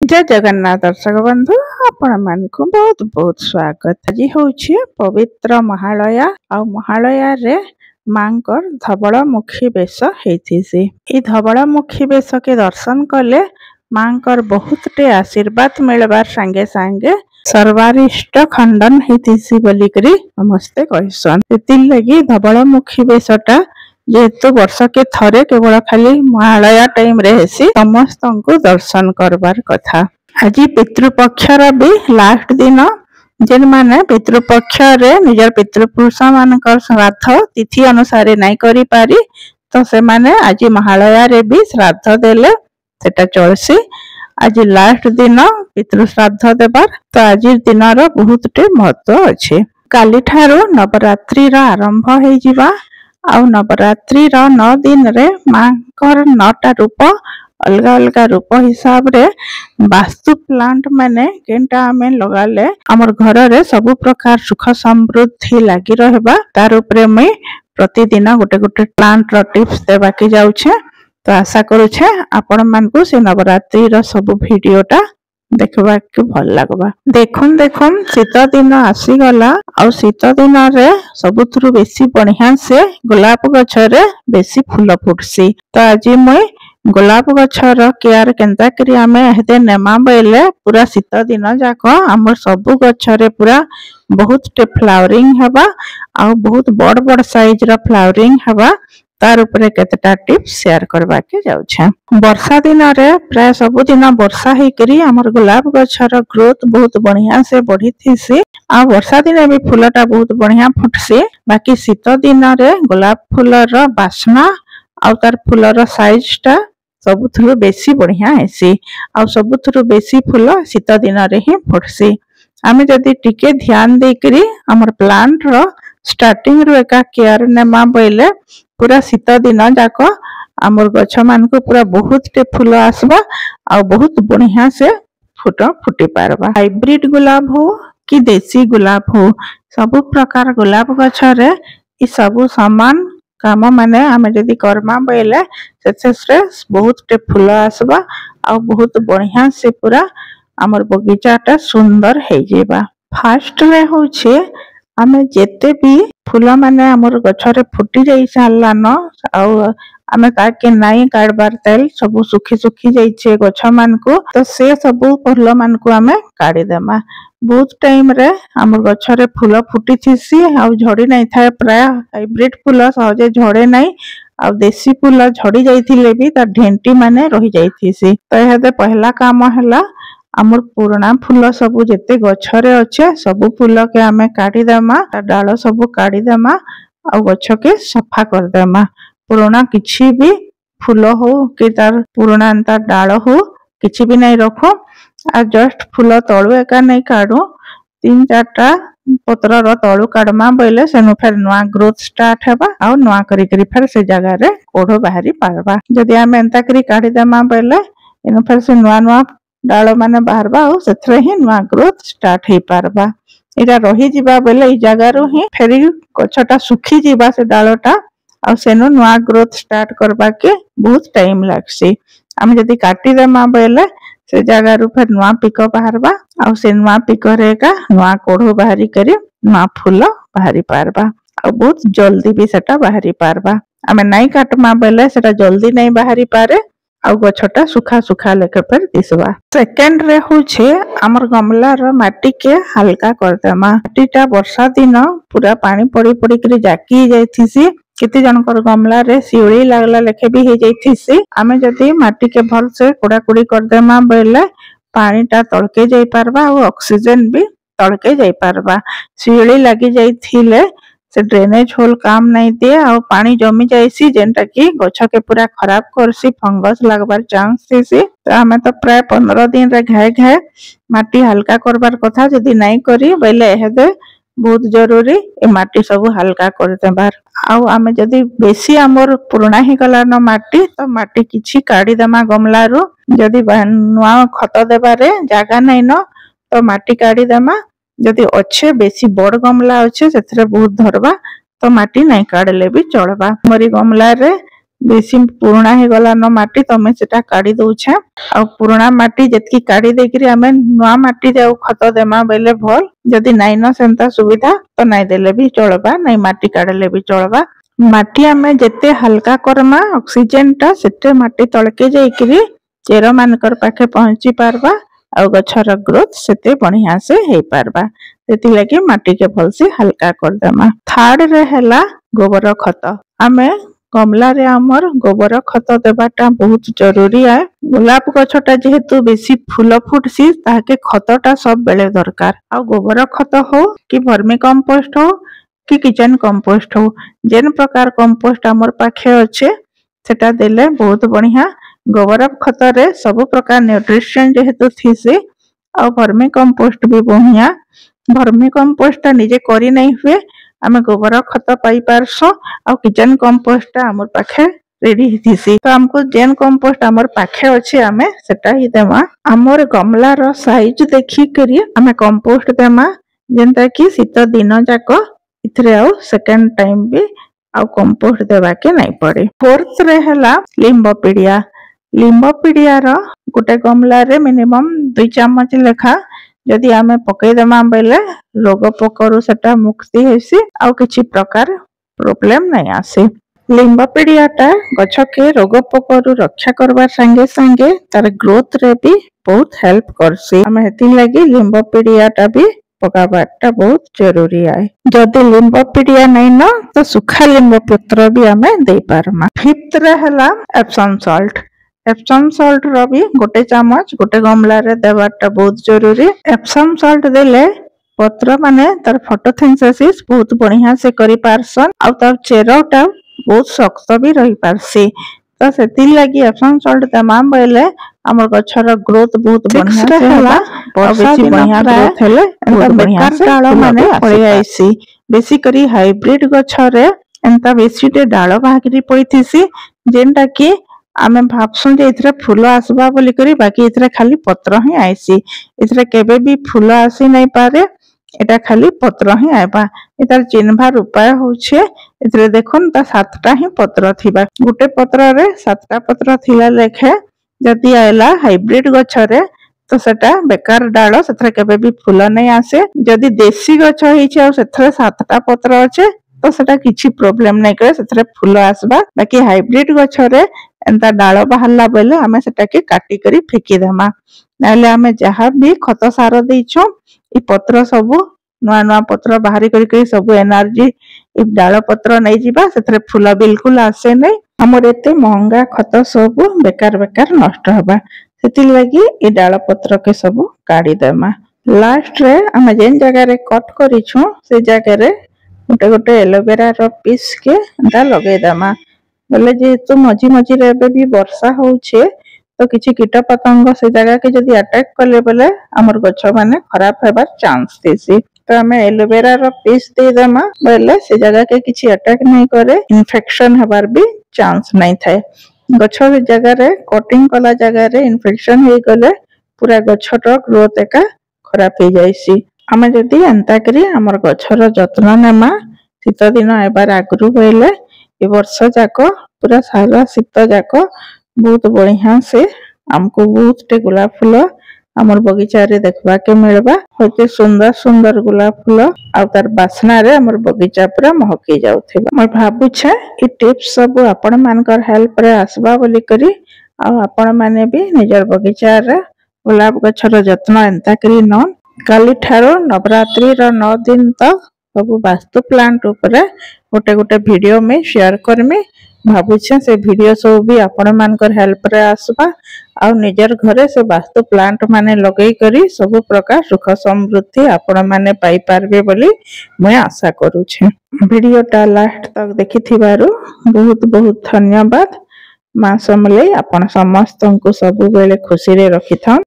जय जगन्नाथ दर्शक बंधु आपण मान बहुत बहुत स्वागत। आज हूँ पवित्र महालया आ महालया रे मांकर धवलमुखी बेश होती। धवलमुखी बेश के दर्शन कले मांकर बहुत टे आशीर्वाद मिलबार संगे संगे सर्वारिष्ट खंडन होती बोलिकी समस्ते कहसन। लगी धवलमुखी बेशटा जेहेतु वर्ष के थरे केवल खाली महालया टाइम रे हेसी समस्त को दर्शन करबार कथा। आज पितृपक्षर भी लास्ट दिन जेन माने पितृपक्ष रे निजर पितृपुरुष मानकर श्राद्ध तिथि अनुसार नहीं करि पारी तो से माने आज महालया रे भी श्राद्ध देले सेटा चलसी। आज लास्ट दिन पितृ श्राद्ध देबार तो आज दिन बहुत टे महत्व अच्छे। काली ठारो नवरात्रि आरंभ हो जिबा आउ नवरात्रि 9 दिन रे मांकर 9टा रूप अलग अलग रूप हिसाब रे वास्तु प्लांट माने केनटा हमें लगाले हमर घर रे सब प्रकार सुख समृद्धि लागी रहबा तार ऊपर मैं प्रतिदिन गोटे गोटे प्लांट रो टिप्स देबा के जाउ छे। तो आशा करू छे आपण मान को से नवरात्रि रो सब वीडियोटा देखबा के भल लागबा। देखुन शीत दिन आसीगला और शीत दिन रे सबुथुरु बेसी बढ़िया से गोलाप गछरे बेसी फूल फुटसी। तो आज मुई गोलाप गछर केयर केनता करी आमे हेते नेमा बेले पूरा शीत दिन जाक हमर सब गछरे पूरा बहुत टे फ्लावरिंग हेबा और बहुत बड़ बड़ साइज रो फ्लावरिंग हेबा तार ऊपर केतेटा टिप्स शेयर करबा के जाउ छे। वर्षा दिन रे प्राय सब दिन वर्षा हे करी हमर गुलाब गछर ग्रोथ बहुत बढ़िया से बढ़ी थीसी आ वर्षा दिन भी फूलटा बहुत बढ़िया फुटसी। बाकी शीत दिन रे गुलाब फूलर बास्ना आ तार फूलर साइजटा सबुथुरु बेसी बढ़िया हेसी आ सबुथुरु बेसी फूल शीत दिन रे ही फुटसी। आमे जदी टिके ध्यान देकरी हमर प्लांट रो स्टार्टिंग रो एका केयर नेमा बोले पूरा शीत दिन जाक आमर गछ मान को पूरा बहुत टे फूल आसबा आ बहुत बढ़िया से फुटी पारबा। हाइब्रिड गुलाब हो कि देसी गुलाब हो सब प्रकार गुलाब गछरे ई सब समान काम माने आमे जदी कर्मा बेले से बहुत टे फूल आसबा आ बहुत बढ़िया से पूरा आमर बगीचाटा सुंदर हे जेबा। फास्ट रे होछे आमे जेते भी फूल माने आमर गछरे फुटी जाई सारलान आउ आमे ताके नाई काटबार तेल सब सुखी सुखी जाइछे गछ मान को तो से सब फूल मान को आमे काटी देमा। बहुत टाइम रे आमर गछरे फूल फुटी थिसी आउ झड़ी नहीं थाए प्राय हाइब्रिड फूल सहजे झड़े नहीं आ देसी फूल झड़ी जाइथिले भी ता ढेंटी माने रही जाइथिसी। तो एहदे पहला काम हला आमर पुराना फूल सब जेते गछरे अच्छे सब फूल के आमे काटी देमा डाल सब काटी देमा आ गछ के सफा कर देमा। पुराना किछि भी फूल हो कि तार पुराना तार डाल हो किछि भी नहीं रखो आ जस्ट फूल तळु एका नहीं काढू 3-4टा पत्र रो तळु काढमा बोले सेनु फेर नवा ग्रोथ स्टार्ट हेबा आ नवा करी करी फेर से जगह रे कोढो बाहरी पारबा। जदी आमे एंता करी काढी देमा बोले एनु फेर से नवा डाल माने बाहरबा और सेथरे ही नवा ग्रोथ स्टार्ट हे पारबा। एटा रही जिबा बेले ई जगह रो ही फेरी गछटा सुखी जिबा से डालटा आ सेनो नवा ग्रोथ स्टार्ट करबा के बहुत टाइम लागसी। आमे जदी काटी देमा बेले से जगह रो फेर नवा पिक बाहरबा आ से नवा पिक रे का नवा कोढो बाहरी करी नवा फूल बाहरी पारबा आ बहुत जल्दी भी सेटा बाहरी पारबा। आमे नहीं काटमा बेले सेटा जल्दी नहीं बाहरी पारे आ गछटा सुखा सुखा लेके फिर दिसबा। सेकेंड रे होछे हमर गमला रो माटी के हल्का कर देमा। माटीटा वर्षा दिन पूरा पानी पड़ी पड़ी करी जाकी जाइथिसी केते जनकर गमला रे सिउड़ी लागला लेखे भी हे जाइथिसी। आमे जदी माटी के भल से कोड़ा कोड़ी कर देमा बेले पानीटा तळके जाई पारबा और ऑक्सीजन भी तळके जाई पारबा। सिउड़ी लागी जाइथिले से ड्रेनेज होल काम नहीं दिए और पानी जमी जाइसी जेनटा कि गछ के पूरा खराब करसी फंगस लगबार चांस थीसी। तो हमें तो प्राय 15 दिन रे घाए घाए माटी हल्का करबार कथा जदी नहीं करी बेले एहदे बहुत जरूरी ए माटी सब हल्का कर देबार। आउ आमे जदी बेसी हमर पुराना ही गला न माटी तो माटी किछि काढी देमा गमला रो जदी नवा खत देबारे जागा नहीं न तो माटी काढी देमा। जदी अच्छे बेसी बड़ गमला अच्छे सेथरे बहुत धरबा तो माटी नहीं काढले भी चलबा। मरी गमला रे बेसी पुराना हो गला न माटी तमें सेटा काढ़ी दउछे आ पुराना माटी जतकी काढ़ी देकरी आमे नुआ माटी रे खत देमा बेले भल जदी नाइ न सेंता सुविधा तो नाइ देले भी चलबा नाइ माटी काढ़ले भी चलबा माटी आमे जते हल्का करमा ऑक्सीजन टा सेते माटी तळके जाईकरी चेर मानकर पाखे पहुंची पारबा आ गछर ग्रोथ सेते बढ़िया से हे पारबा सेति लगे माटी के भल से हल्का कर देमा। थर्ड रे हैला गोबर खत आमे गमला रे हमर गोबर खत देबाटा बहुत जरूरी है। गोलाप गछटा जेहेतु बेसी फूल फुटसी ताके खतटा सब बेले दरकार आ गोबर खत हो कि वर्मी कंपोस्ट हो कि किचन कंपोस्ट हो जेन प्रकार कंपोस्ट हमर पाखे अच्छे सेटा देले बहुत बढ़िया। गोबर खत रे सब प्रकार न्यूट्रिशन जेहेतु थीसी आ वर्मी कंपोस्ट भी बढ़िया। वर्मी कंपोस्ट निजे करी नहीं हुए आमे गोबर खत पाई पारसो आ किचन कंपोस्ट हमर पाखे रेडी हिथीसी तो हमको जेन कंपोस्ट हमर पाखे अच्छे आमे सेटा ही देमा। हमर गमला रो साइज देखी करी आमे कंपोस्ट देमा जेंता कि शीत दिन जाक इथरे आउ सेकंड टाइम भी आउ कंपोस्ट देवा के नहीं पड़े। फोर्थ रे हला लिंबोपीडिया रो गोटे गमला रे मिनिमम 2 चम्मच लेखा जदि आमे पकई देमा बेले रोग पोकरु सेटा मुक्ति हेसी आउ किछि प्रकार प्रॉब्लम नहीं आसे। लिंबोपीडियाटा गछ के रोग पोकरु रक्षा करबा संगे संगे तार ग्रोथ रे भी बहुत हेल्प करसी आमे हेति लागि लिंबोपीडियाटा भी पकाबाटा बहुत जरूरी है। जदि लिंबोपीडिया नहीं न तो सुखा लिंब पत्र भी आमे दे पारमा। फिफ्थ रे हला एप्सम सॉल्ट रो भी गोटे चम्मच गोटे गमला रे देबाटा बहुत जरूरी। एप्सम सॉल्ट देले पत्र माने तार फोटोसिंथेसिस बहुत बढ़िया से करि पारसन आ तार चेरटा बहुत शक्त भी रही पारसी तो सेति लागि एप्सम सॉल्ट देमा बेले हमर गछर ग्रोथ बहुत बढ़िया से होला और बेसी बढ़िया ग्रोथ हेले एंता बेकार डाळ माने पळि आइसी बेसी करी हाइब्रिड गछरे एंता बेसी टे डाळ बाहरी पळिथिसी जेनटा कि आमे भाबसु जे इथरे फूल आसबा बोली करी बाकी इथरे खाली पत्र ही आइसी इथरे केबे भी फूल आसी नहीं पारे एटा खाली पत्र ही आइबा। इतार चिन्हबार उपाय होछे इथरे देखुन ता 7टा ही पत्र थिबा गुटे पत्र रे 7टा पत्र थिला लेखे जदि आइला हाइब्रिड गछरे तो सेटा बेकार डाळ सेथरे केबे भी फूल नहीं आसे। जदि देसी गछ हिचे आ सेथरे 7टा पत्र अच्छे तो सेटा किछि प्रॉब्लम नहीं करे सेथरे फूल आसबा बाकी हाइब्रिड गछरे एंता डाळ बाहरला बेले आमे सेटा के काटी करी फेकी देमा नाले आमे जहा भी खत सार देइछो ई पत्र सब नुआ नुआ पत्र बाहरी करी सब एनर्जी ई डाळ पत्र नहीं जिबा सेथरे फूल बिल्कुल आसे नहीं हमर एते महंगा खत सब बेकार बेकार नष्ट होबा सेति लागि ई डाळ पत्र के सब काढी देमा। लास्ट रे आमे जेन जगह रे कट करिछु से जगह रे गोटे गोटे एलोवेरा रो पीस के एंता लगे देमा बोले जेहेतु मझी मझी रे भी वर्षा होउछे तो किछि कीट पतंग से जगह के जदि अटैक कले बोले हमर गछ माने खराब हेबार चांस देसी तो हमें एलोवेरा रो पीस दे देमा बोले से जगह के किछि अटैक नहीं करे इन्फेक्शन हेबार भी चांस नहीं थाए। गछ जगह रे कटिंग कला जगह रे इन्फेक्शन हे गले पूरा गछर ग्रोथ एका खराब हो जाइसी। हमें जदि एंता करी हमर गछर जत्न नेमा शीत दिन एबार आगरु होइले ए वर्ष जाक पूरा सारा शीत जाक बहुत बढ़िया से हमको बहुत टे गुलाब फूल हमर बगीचा रे देखबा के मिलबा होते सुंदर सुंदर गुलाब फूल आ तार बासना रे हमर बगीचा पूरा महकी जाउथेबा। मैं भाबु छे ई टिप्स सब आपण मानकर हेल्प रे आसबा बोली करी आ आपण माने भी निजर बगीचा रे गुलाब गछर जत्न एंता करी न काली ठारो नवरात्रि रो 9 दिन तक सब वास्तु प्लांट ऊपर गोटे गोटे वीडियो में शेयर करमी भाबुछे से वीडियो सब भी आपण मानकर हेल्प रे आसबा आ निजर घरे से वास्तु प्लांट माने लगई करी सब प्रकार सुख समृद्धि आपण माने पाई पारबे बोली मैं आशा करूछे। वीडियो टा लास्ट तक देखिथिबारु बहुत बहुत धन्यवाद। मां समले आपण समस्त को सब बेले खुशी रे रखिथन।